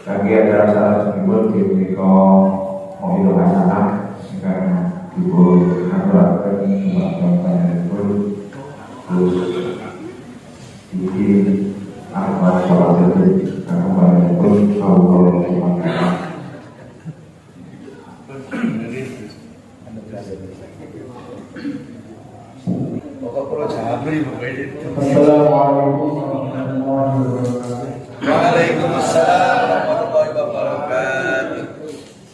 Kaki adalah salah satu punika mobil hasanah jika ibu aturaken pun terus bikin apa salah satu pun kalau Assalamualaikum warahmatullahi wabarakatuh. Waalaikumsalam warahmatullahi wabarakatuh.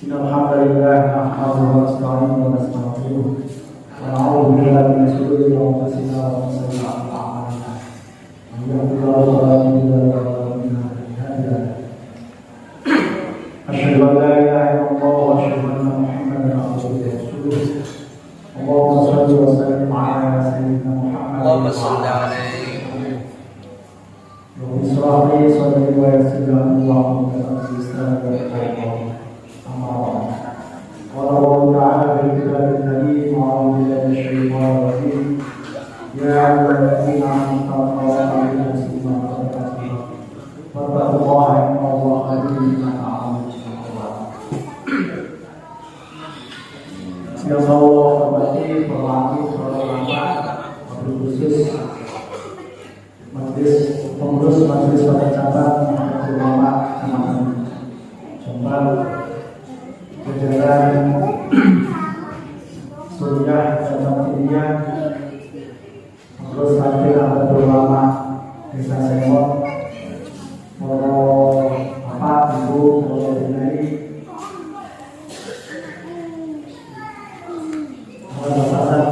Alhamdulillah nahmaduhu wa nasta'inuhu wa nastaghfiruh wa na'udzu billahi min shururi anfusina wa min sayyi'ati a'malina. Man yahdihillahu fala mudilla lahu wa man yudlil fala hadiya lahu. Asyhadu an la ilaha illallah wa asyhadu anna Muhammadan abduhu wa rasuluh. Allahumma shalli wa sallim ala sayyidina Muhammad. Allahumma shalli alaihi. Bismillah sadri wa yassir li amri wa hlul 'uqdatam min lisani yafqahu qawli. Qala Allah ta'ala fil kitabil karim a'udzu billahi minasyaitonir rajim. Ya ayyuhalladzina amanu taqullaha haqqa tuqatih wattaqullaha innallaha khabirum bima ta'malun. Yang Allah hormati perwakilan para ulama, wabil khusus pengurus majelis pada cabang ulama Kecamatan Jombang, jajaran Suriah dan Timia, pengurus majelis pada ulama Desa Sengkot, para bapak, ibu, para dinari, para bapak,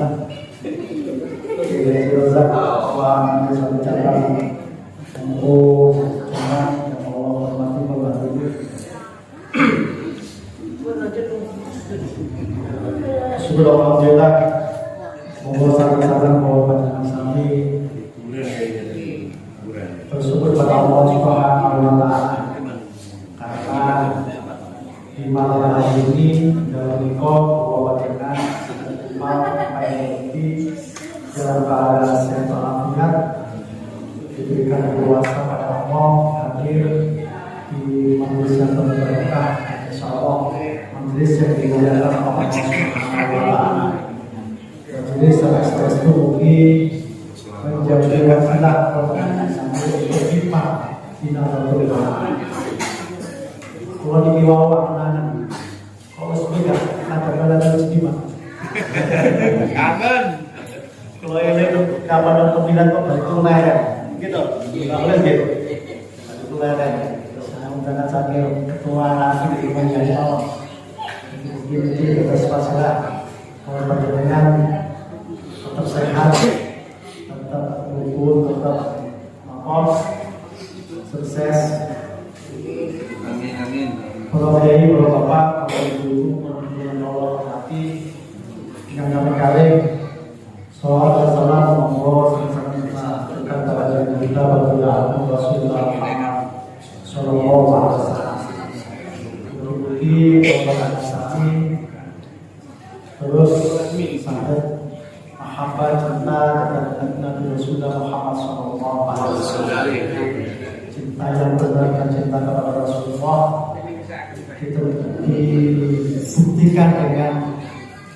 Alhamdulillah, monggo saling-saling bahwa panjenengan sami bersyukur pada Allah Subhanahu wa Ta'ala karena di malam hari ini dalam nikah bahwa panjenengan umat ini dalam keadaan sehat walafiat diberikan kuasa pada Allah hadir di majelis yang berberkah, insyaallah majelis yang dimuliakan Allah Subhanahu wa Ta'ala. Majelis yang ekstrestu mugi menjadikan anak pertanyaan sampai berhikmah di Nahdlatul Ulama. Kalau di bawah anak kalau sudah ada baladan sedikit Kangen. kalau ini kapan pemilihan kok balik leren gitu, nggak boleh gitu, balik leren. Saya undang sakit ketua nasi di Banjar Allah. Begini kita sepasrah kalau panjenengan tetap sehat, tetap rukun, tetap maaf, sukses. Amin amin. Kalau kiai, kalau bapak, kalau ibu, kalau Allah hati yang kami kali soal salam monggo sama-sama dekat kepada kita pada Rasulullah Sallallahu Alaihi Wasallam. Berikut organisasi terus sampai mahabbah cinta terhadap Nabi Rasulullah Muhammad Sallallahu Alaihi Wasallam. Cinta yang benar dan cinta kepada Rasulullah kita dibuktikan dengan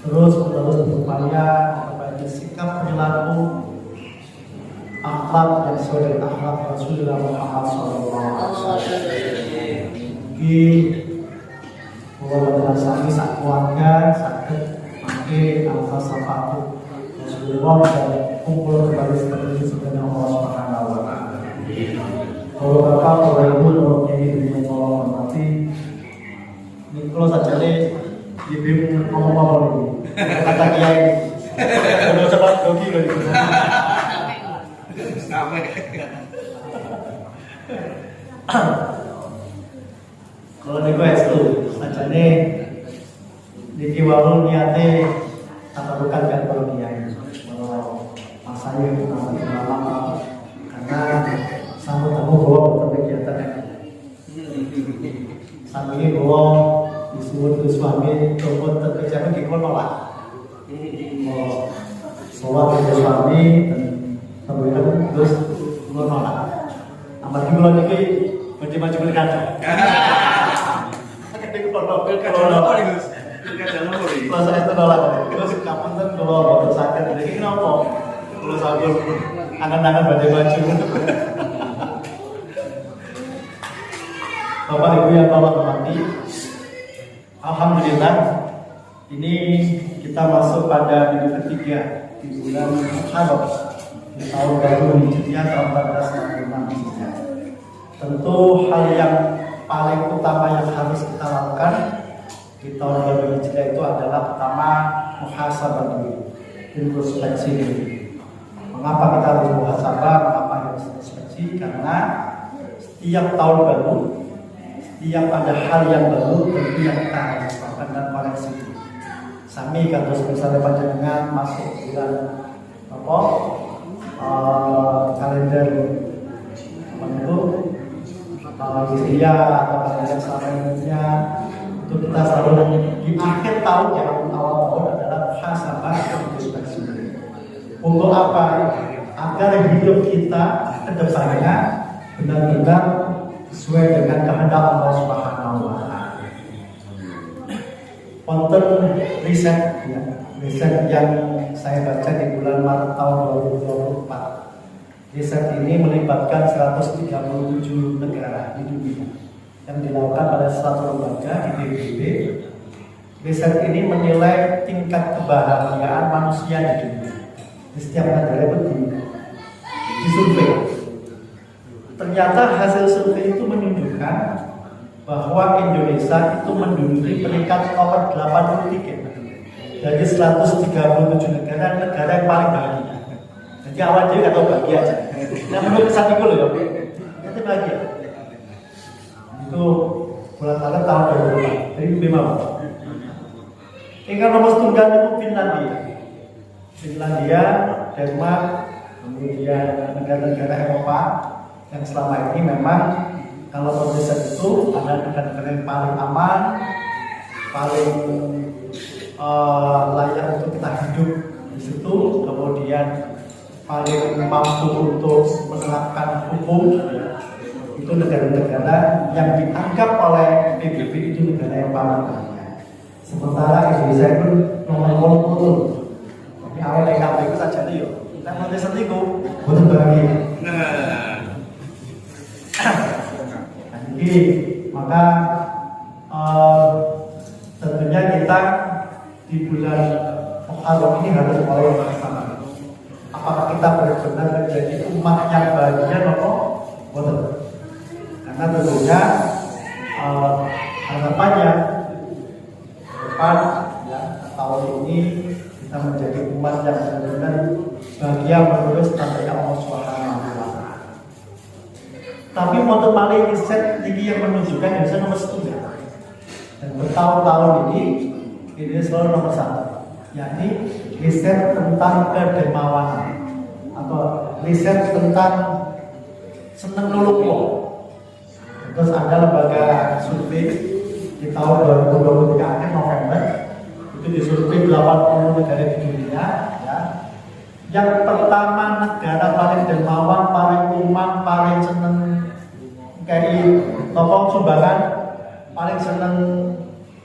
terus berupaya kepada sikap perilaku akhlak yang sesuai dengan akhlak Rasulullah Muhammad SAW. Mungkin bahwa sami sak keluarga sakit pakai al-fasafatu Rasulullah dan kumpul kembali seperti sebenarnya Allah Subhanahu wa Ta'ala. Kalau bapak, kalau ibu, kalau kiai yang Allah hormati, ini kalau saja nih dibim ngomong-ngomong ini kata kiai udah cepat dogi loh itu kalau nih gue itu saja nih di warung niatnya tak bukan kan kalau kiai kalau masanya itu nanti lama karena sambut aku bawa kegiatan sambil ini bawa disebut suami telepon terkerja di kolak sholat ke suami dan kemudian terus nolak. Amat gimana ini Baju maju beli kaca. Kalau saya itu nolak, terus kapan tuh kalau baru sakit, jadi kenapa? Kalau sabun, angan-angan baju maju. Bapak Ibu yang Allah hormati, alhamdulillah, ini kita masuk pada minggu ketiga di bulan Muharram di tahun baru Hijriah tahun 1446. Tentu hal yang paling utama yang harus kita lakukan di tahun baru Hijriah itu adalah pertama muhasabah diri, introspeksi diri. Mengapa kita harus muhasabah? Mengapa harus introspeksi? Karena setiap tahun baru, setiap ada hal yang baru, tentu yang kita harus lakukan dan koreksi. Sami kados misalnya panjenengan masuk bulan apa? Kalender itu Hijriah atau kalender selanjutnya itu kita selalu di akhir tahun ya awal tahun adalah muhasabah introspeksi. Untuk apa? Agar hidup kita ke depannya benar-benar sesuai dengan kehendak Allah Subhanahu wa taala. Konten riset ya, riset yang saya baca di bulan Maret tahun 2024. Riset ini melibatkan 137 negara di dunia yang dilakukan pada suatu lembaga di PBB. Riset ini menilai tingkat kebahagiaan manusia di dunia. Di setiap negara itu disurvei. Ternyata hasil survei itu menunjukkan bahwa Indonesia itu menduduki peringkat nomor 83 dari 137 negara yang paling bahagia. Jadi awal dia nggak tahu bahagia aja. Nah menurut kesan itu loh ya, itu bahagia. Itu bulan Maret tahun 2004. Jadi memang. Tingkat nomor setunggal itu Finlandia, Denmark, kemudian negara-negara Eropa yang selama ini memang kalau Indonesia itu ada negara-negara yang paling aman, paling layak untuk kita hidup di situ, kemudian paling mampu untuk menerapkan hukum. Itu negara-negara yang dianggap oleh PBB itu negara yang paling baik. Sementara Indonesia itu nomor 10. Tapi awal yang kami itu saja nih, kita mau itu butuh bahagia. Jadi maka tentunya kita di bulan Muharram ini harus mulai bersama. Apakah kita benar-benar menjadi umat yang bahagia atau betul? Karena tentunya harapannya depan ya, tahun ini kita menjadi umat yang benar-benar bahagia menurut standar Allah Subhanahu wa taala. Tapi untuk paling riset tinggi yang menunjukkan Indonesia nomor 1 dan bertahun-tahun ini selalu nomor 1, yakni riset tentang kedermawanan atau riset tentang seneng nulung wong. Terus ada lembaga survei di tahun 2023 akhir November itu disurvei 80 negara di dunia ya. Yang pertama negara paling dermawan, paling umat, paling seneng kayak topong sumbangan, paling seneng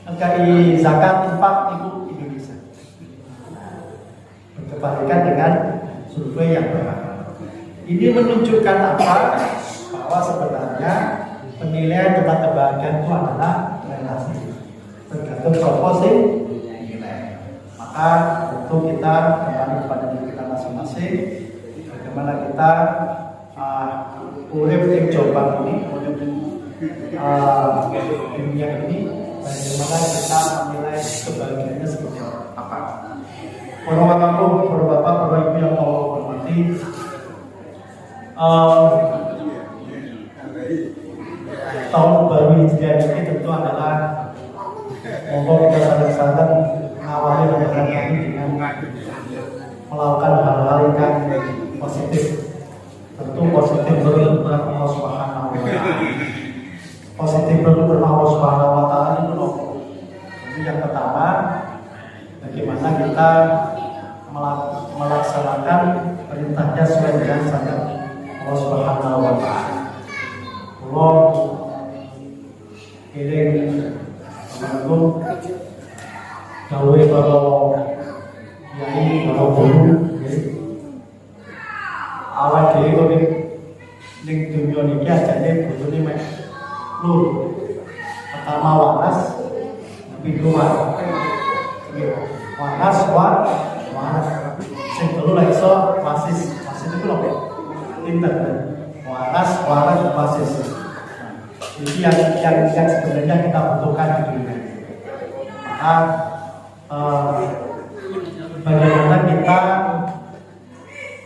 kayak zakat infak itu Indonesia. Berkebalikan dengan survei yang berbeda. Ini menunjukkan apa? Bahwa sebenarnya penilaian tentang kebahagiaan itu adalah relasi, tergantung proporsi nilai. Maka tentu kita kembali kepada diri kita masing-masing, bagaimana kita urip di Jombang ini, urip dunia ini, bagaimana kita menilai kebahagiaannya seperti apa. Para bapak, para ibu yang Allah hormati, tahun baru Hijriah ini tentu adalah monggo kita sadar-sadar mengawali lebaran ini dengan melakukan hal-hal yang positif. Tentu positif berbentuk Allah Subhanahu wa taala. Positif berbentuk Allah Subhanahu wa taala itu loh. Jadi yang pertama, bagaimana kita melaksanakan perintahnya sesuai dengan syariat Allah Subhanahu wa taala. Allah Lur. Pertama wanas, kedua wanas, wanas. Sing telu lek iso wasis. Wasis itu lho, pinter. Wanas, wasis. Jadi yang sebenarnya kita butuhkan di dunia. Maka bagaimana kita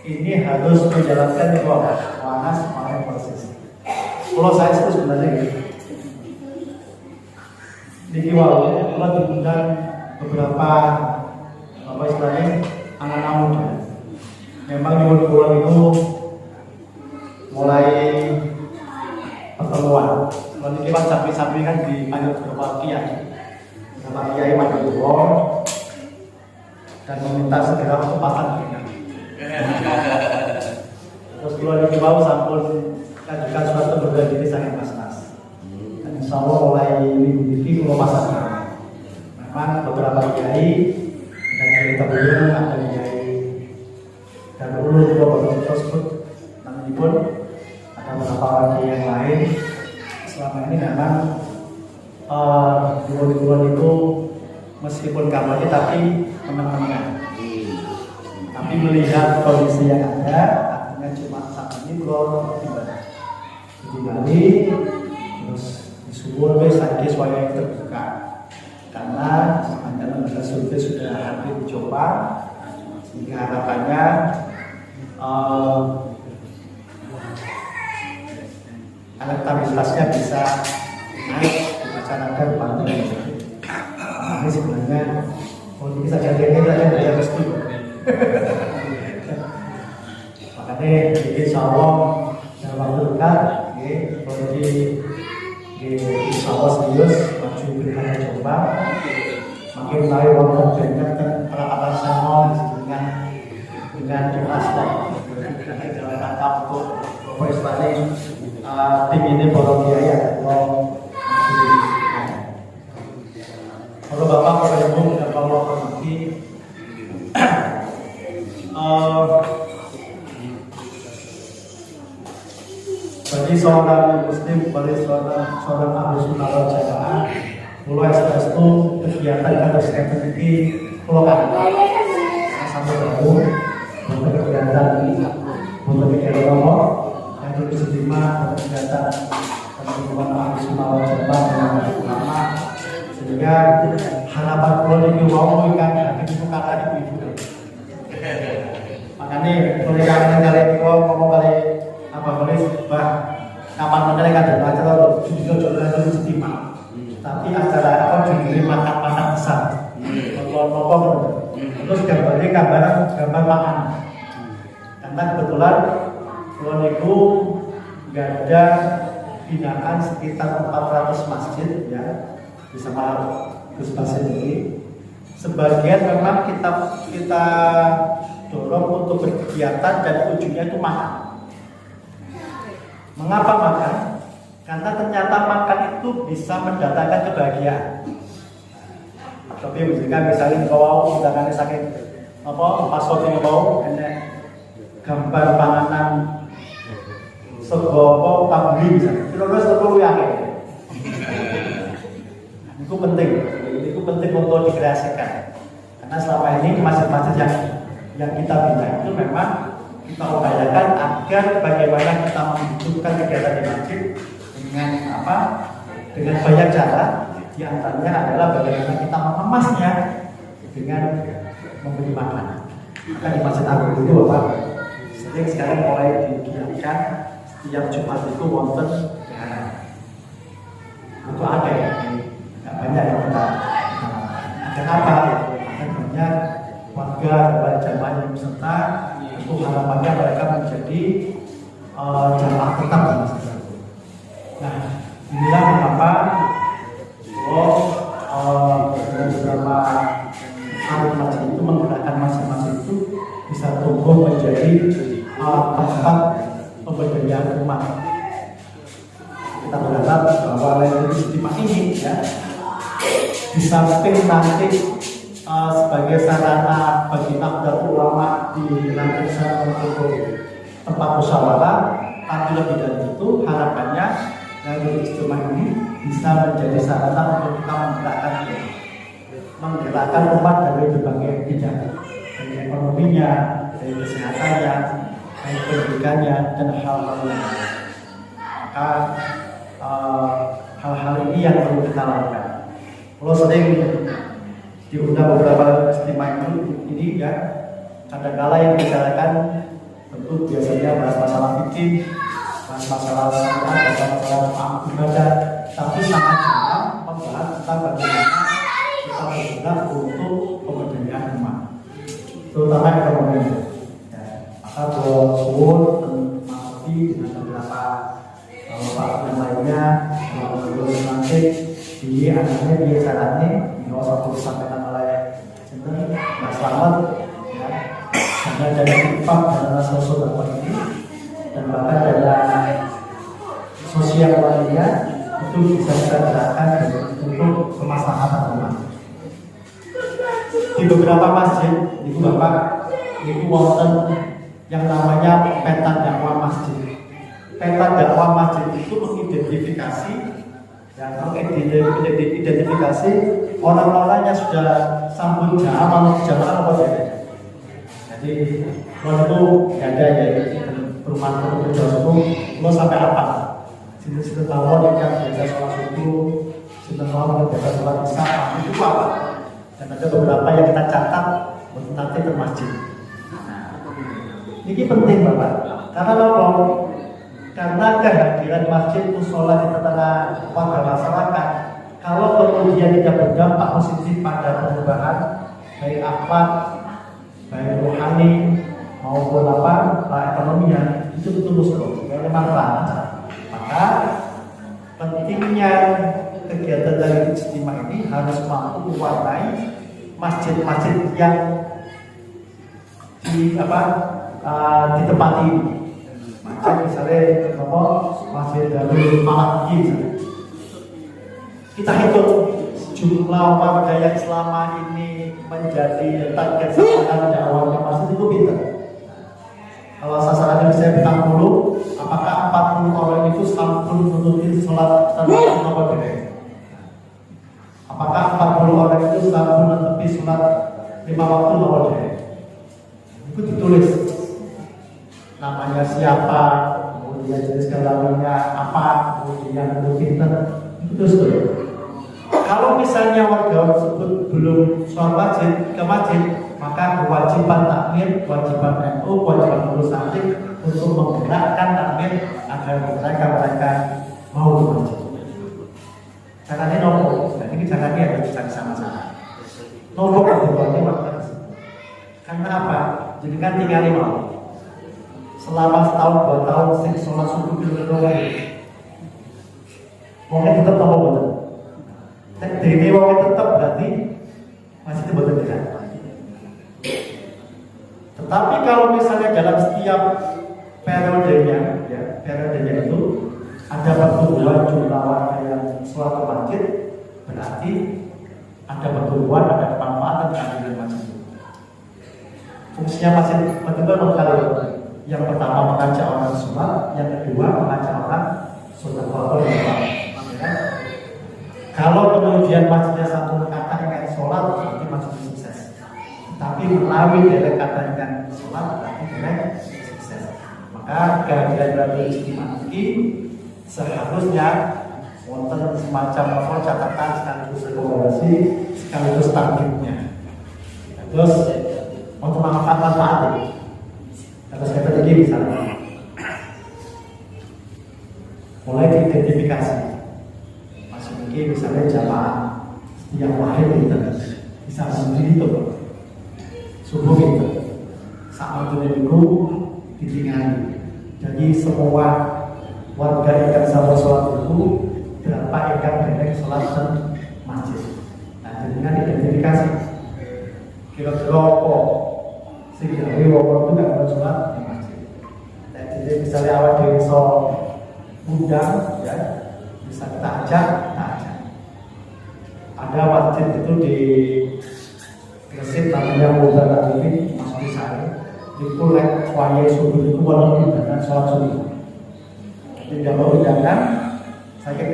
ini harus menjalankan dua wanas, wasis. Kalau saya itu sebenarnya gitu. Di awal kita diundang beberapa apa istilahnya anak-anak muda. Memang di bulan itu mulai pertemuan. Kalau ini kan samping-samping kan dipanggil beberapa kiai, Madura dan meminta segera kesempatan dengan. Terus kalau di bawah sampun kajikan suatu berbeda diri sangat mas. Dan insya Allah mulai minggu ini kalau pasang. Memang beberapa kiai dan kita beliau ada kiai dan dulu juga tersebut nanti pun ada beberapa lagi yang lain. Selama ini memang bulan itu meskipun kamarnya tapi menengah-menengah. Tapi melihat kondisi yang ada, akhirnya cuma saat ini kalau di Bali terus di Sumur lagi suara yang terbuka karena sepanjang lembaga survei sudah hampir dicoba sehingga harapannya elektabilitasnya bisa naik di masyarakat Banten. Ini sebenarnya politik saja ini saja restu. Makanya insya Allah dalam waktu dekat politik insya Allah serius maju pilkada Jombang. Makin mulai wonten banyak peralatan semua dengan jelas dalam rangka untuk istilahnya tim ini borong biaya kalau Bapak Bapak Ibu dan Allah hormati bagi seorang muslim, bagi seorang ahli sunnah wal jamaah, mulai itu kegiatan harus memiliki pulau sampai baru untuk kegiatan Allah yang lebih sederhana kegiatan teman-teman ahli sunnah wal jamaah dengan ulama sehingga harapan pulau ini mau ikan hati itu kata ibu. Makanya boleh kalian ngomong kali apa boleh bah kapan mengenai kadang acara judul istimewa tapi acara apa judulnya makan besar nonton terus gambar makan karena kebetulan kulon itu nggak ada binaan sekitar 400 masjid ya di Gus Basin ini sebagian memang kita dorong untuk berkegiatan dan ujungnya itu makan. Mengapa makan? Karena ternyata makan itu bisa mendatangkan kebahagiaan. Tapi misalnya kalau undangannya sakit apa pas shopping mau enak gambar panganan sego pabri misalnya. Terus sego yang itu penting. Itu penting untuk dikreasikan. Karena selama ini masjid-masjid yang kita bina itu memang kita upayakan agar bagaimana kita menghidupkan kegiatan di masjid dengan banyak cara, di antaranya adalah bagaimana kita mengemasnya dengan memberi makanan. Maka di Masjid Agung itu Bapak sering sekarang mulai digiatkan setiap Jumat itu wonten itu ada ya, nggak banyak yang kita ada apa? Ada banyak warga jamaah yang beserta. Itu harapannya mereka menjadi jamaah tetap di Masjid Agung. Nah, inilah mengapa beberapa ahli masjid itu menggunakan masjid-masjid itu bisa tumbuh menjadi tempat pemberdayaan umat. Kita berharap bahwa Lailatul Istimewa ini ya di samping nanti sebagai sarana bagi Nahdlatul Ulama di lapisan untuk tempat musyawarah, tapi lebih dari itu harapannya dari istimewa ini bisa menjadi sarana untuk kita menggerakkan umat dari berbagai bidang, dari ekonominya, dari kesehatannya, dari pendidikannya, dan hal-hal lain. Maka hal-hal ini yang perlu kita lakukan. Kalau sering diundang beberapa istimewa ini ya, kadang-kala yang dibicarakan tentu biasanya bahas masalah fikih, bahas masalah syariat, bahas masalah ibadah, tapi sangat jarang membahas tentang bagaimana kita bergerak untuk pemberdayaan umat, terutama ekonomi. Ya, maka Beliau suwun mengerti dengan beberapa bapak yang lainnya, terus nanti di anaknya di caranya di waktu disampaikan oleh Mas Slamet, ya, ada dana infak, dana sosial ini, dan bahkan dana sosial lainnya itu bisa kita gerakan untuk kemaslahatan umat. Di beberapa masjid itu Bapak itu wonten yang namanya peta dakwah masjid. Peta dakwah masjid itu mengidentifikasi identifikasi orang-orang yang sudah sambut jamaah apa saja. Jadi kalau itu ada ya perumahan itu lo sampai apa? Situ tahun yang biasa sholat subuh, situ tahun yang biasa sholat isya, itu apa? Dan ada beberapa yang kita catat untuk nanti ke masjid. Ini penting Bapak, karena apa? Karena kehadiran masjid musola di tengah warga masyarakat, kalau kemudian tidak berdampak positif pada perubahan baik akhlak, baik rohani maupun ekonominya, itu betul musuh, tidak ada manfaat. Maka pentingnya kegiatan dari istimewa ini harus mampu mewarnai masjid-masjid yang ditempati. Macam misalnya masjid Darul Falaq kita hitung jumlah warga yang selama ini menjadi target sasaran dakwahnya masjid itu pinter. Kalau sasarannya bisa 40, apakah 40 orang itu sampun menutupi sholat tarawih apa tidak? Apakah 40 orang itu sampun menutupi sholat 5 waktu apa tidak? Itu ditulis namanya siapa, kemudian jenis kelaminnya apa, kemudian itu pinter, itu terus. Kalau misalnya warga tersebut belum sholat ke masjid, maka kewajiban takmir, kewajiban NU, kewajiban pengurus santri untuk menggerakkan takmir agar mereka mau ke masjid. Caranya nopo, nah ini caranya harus dicari sama-sama. Nopo kebutuhannya warga tersebut. Karena apa? Jadi kan tinggal mau. Selama setahun 2 tahun sing sholat subuh dulu mungkin tetap nopo betul. Jadi wong tetap berarti masih itu betul tidak. Tetapi kalau misalnya dalam setiap periodenya itu ada pertumbuhan jumlah warga yang sholat ke masjid, berarti ada pertumbuhan, ada kemanfaatan kehadiran masjid. Fungsinya masjid betul-betul kali. Yang pertama mengajak orang sholat, yang kedua mengajak orang sedekah. Kalau kemudian masjidnya satu kata dengan sholat, berarti masjidnya sukses. Tapi melalui dari kata dengan sholat, berarti dengan sukses. Maka kehadiran dari istimewa ini seharusnya wonten semacam catatan sekaligus rekomendasi sekaligus targetnya. Terus untuk manfaat ini, terus kita lagi misalnya mulai diidentifikasi. Mungkin misalnya jamaah yang wahid kita bisa sendiri itu subuh itu saat itu ditinggali. Jadi semua warga yang sama sholat itu berapa yang derek sholat dan masjid. Nah dengan identifikasi kira-kira apa sehingga waktu itu nggak ada sholat di masjid. Nah, jadi misalnya awal dari undang ya bisa kita ajak. Ada masjid itu di Gresik namanya Mubara ini masuk saya itu lek wayai subuh itu walaupun dengan sholat subuh tidak mau undangan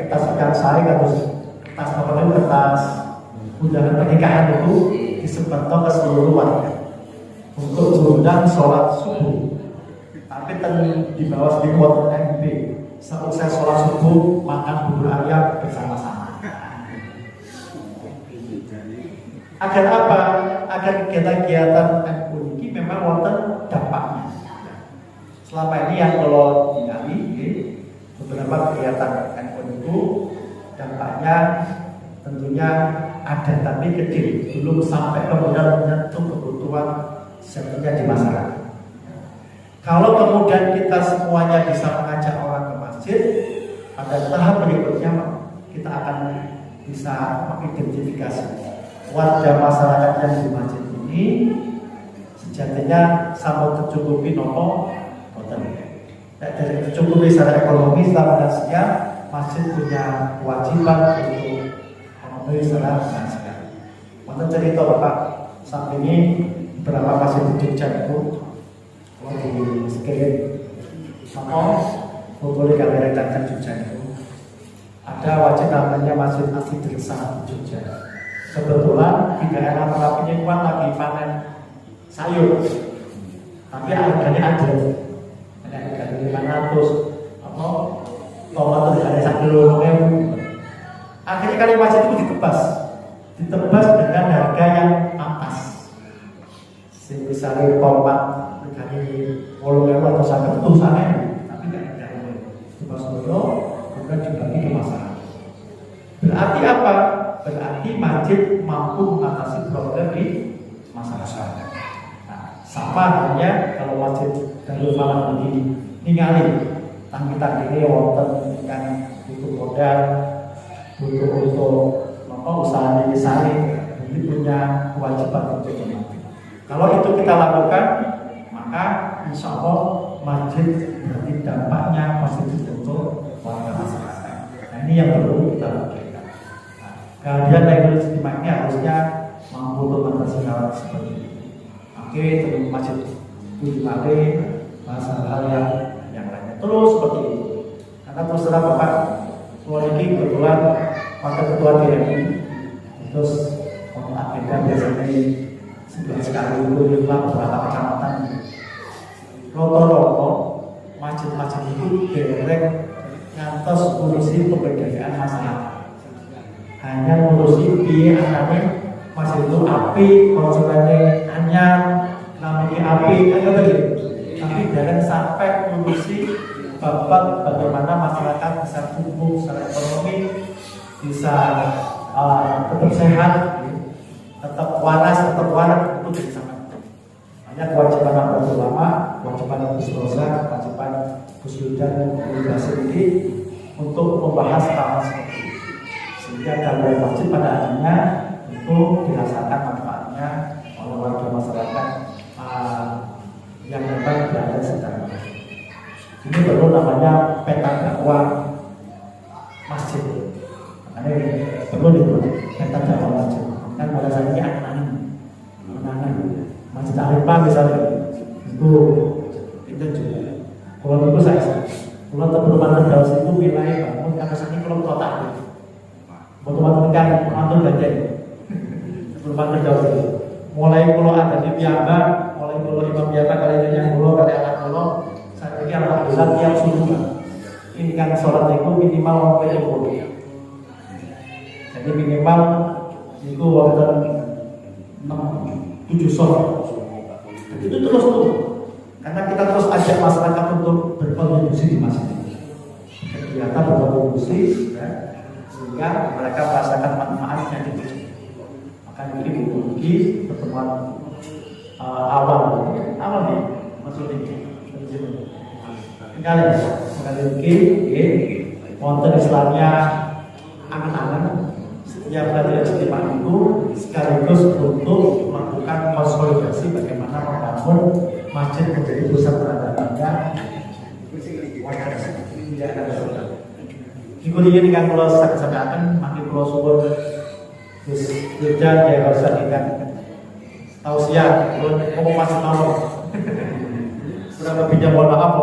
kertas ikan sari atau kertas apa itu kertas undangan pernikahan itu disebarkan ke seluruh warga untuk mengundang sholat subuh. Tapi di bawah di kota MB selesai sholat subuh makan bubur ayam bersama-sama. Agar apa? Agar kegiatan MU ini memang wonten dampaknya. Selama ini yang kalau digali beberapa kegiatan MU itu dampaknya tentunya ada tapi kecil, belum sampai kemudian menyentuh kebutuhan setiap di masyarakat. Kalau kemudian kita semuanya bisa mengajak orang ke masjid, pada tahap berikutnya kita akan bisa mengidentifikasi warga masyarakat yang di masjid ini sejatinya sama tercukupi nopo boten. Dari tercukupi secara ekonomi, secara finansial, masjid punya kewajiban untuk memenuhi secara finansial. Untuk cerita Bapak, saat ini beberapa masjid di Jogja itu di sekeliling boleh kalian datang Jogja itu ada wajib namanya Masjid Asli Desa di Jogja. Kebetulan di daerah para penyekuan lagi panen sayur, tapi harganya ada harga 500 tomat harga 1 kilo. Akhirnya kali masjid itu ditebas dengan harga yang pantas. Misalnya tomat harganya 8.000 atau sampai itu sana, tapi tidak ada ditebas dulu, kemudian dibagi ke masyarakat. Berarti apa? Berarti masjid mampu mengatasi problem di masyarakat. Nah, sama halnya kalau masjid Darul Falah ini ningali tangki ini wonten yang butuh modal, butuh untuk usaha ini jadi punya kewajiban untuk itu. Kalau itu kita lakukan, maka insya Allah masjid berarti dampaknya positif untuk warga masyarakat. Nah, ini yang perlu kita lakukan. Kehadiran Lailul Istimewa ini harusnya mampu untuk mengatasi hal seperti ini. Oke, terus masjid Ujimate, hal yang lainnya terus seperti itu. Karena terus terang Bapak, keluar ini kebetulan wakil ketua DMI, terus agenda biasanya sebulan sekali itu di beberapa kecamatan. Roto-roto masjid-masjid itu derek ngantos ngurusi pemberdayaan masyarakat. Hanya ngurusi piye anane masjid itu api, konsumennya anyar, namanya api, kan gitu. Tapi jangan sampai ngurusi babat bagaimana masyarakat bisa tumbuh secara ekonomi, bisa tetap sehat, tetap waras itu jadi sangat penting. Hanya kewajiban Nahdlatul Ulama, kewajiban Gus Roza, kewajiban Gus Yudan, Gus ini untuk membahas hal seperti ini. Sehingga dalam masjid pada akhirnya itu dirasakan manfaatnya oleh warga masyarakat yang memang berada sekitar masjid. Ini baru namanya peta dakwah masjid. Makanya perlu disebut peta dakwah masjid. Kan pada saat ini anak-anak masjid Alifah misalnya itu juga. Kalau itu saya, kalau teman-teman terdaus itu wilayah bangun karena saat ini kalau kota teman-teman kan antum gajah teman-teman terdaus itu. Mulai pulau ada di Piamba, mulai pulau Imam Piamba kali ini yang pulau kali anak pulau. Saat ini alhamdulillah tiap subuh ini kan sholat itu minimal 40. Jadi minimal itu wonten 6-7 sholat. Itu terus tuh, karena kita terus ajak masyarakat untuk berkontribusi di masjid. Kegiatan berkontribusi, sehingga mereka merasakan manfaatnya di masjid. Maka ini mungkin pertemuan awal nih maksudnya sekali lagi wonten Islamnya angan-angan setiap pelajaran istimewa itu sekaligus untuk melakukan konsolidasi bagaimana membangun masjid menjadi pusat peradabannya. Ikuti ini kan kalau sakit-sakit makin kalau subur terus hujan ya harus ikan tausiah kalau mau masih tolong sudah lebihnya mohon maaf